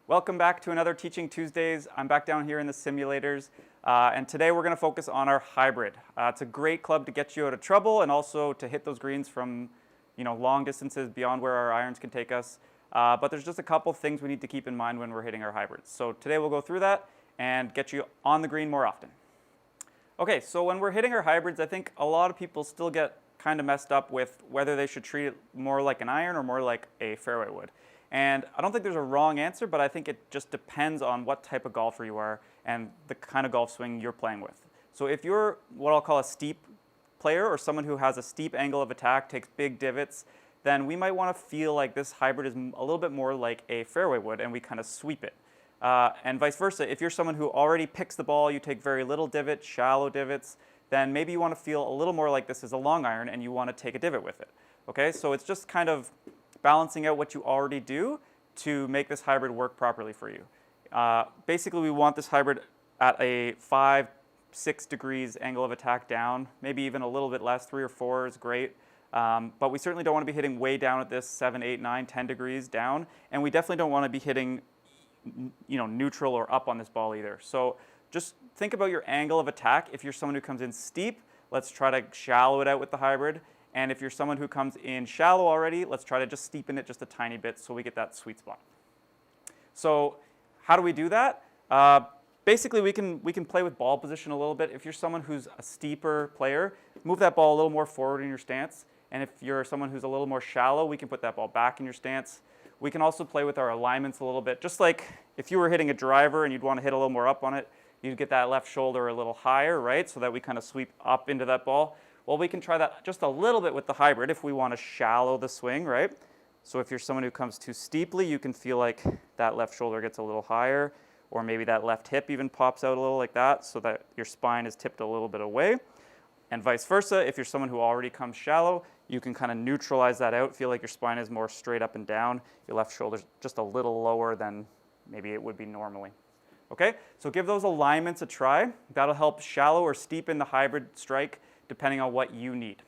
Welcome back to another Teaching Tuesdays. I'm back down here in the simulators, and today we're going to focus on our hybrid. It's a great club to get you out of trouble and also to hit those greens from long distances beyond where our irons can take us. But there's just a couple things we need to keep in mind when we're hitting our hybrids. So today we'll go through that and get you on the green more often. Okay, so when we're hitting our hybrids, I think a lot of people still get kind of messed up with whether they should treat it more like an iron or more like a fairway would. And I don't think there's a wrong answer, but I think it just depends on what type of golfer you are and the kind of golf swing you're playing with. So if you're what I'll call a steep player or someone who has a steep angle of attack, takes big divots, then we might want to feel like this hybrid is a little bit more like a fairway would and we kind of sweep it. And vice versa, if you're someone who already picks the ball, you take very little divot, shallow divots, then maybe you want to feel a little more like this is a long iron and you want to take a divot with it. Okay, so it's just kind of balancing out what you already do to make this hybrid work properly for you. Basically, we want this hybrid at a 5-6 degrees angle of attack down, maybe even a little bit less, 3 or 4 is great. But we certainly don't want to be hitting way down at this 7, 8, 9, 10 degrees down, and we definitely don't want to be hitting neutral or up on this ball either. So just think about your angle of attack. If you're someone who comes in steep, let's try to shallow it out with the hybrid. And if you're someone who comes in shallow already, let's try to just steepen it just a tiny bit so we get that sweet spot. So how do we do that? Basically, we can play with ball position a little bit. If you're someone who's a steeper player, move that ball a little more forward in your stance. And if you're someone who's a little more shallow, we can put that ball back in your stance. We can also play with our alignments a little bit. Just like if you were hitting a driver and you'd want to hit a little more up on it, you'd get that left shoulder a little higher, right? So that we kind of sweep up into that ball. Well, we can try that just a little bit with the hybrid if we want to shallow the swing, right? So if you're someone who comes too steeply, you can feel like that left shoulder gets a little higher, or maybe that left hip even pops out a little like that so that your spine is tipped a little bit away. And vice versa, if you're someone who already comes shallow, you can kind of neutralize that out, feel like your spine is more straight up and down, your left shoulder's just a little lower than maybe it would be normally. Okay, so give those alignments a try. That'll help shallow or steepen the hybrid strike depending on what you need.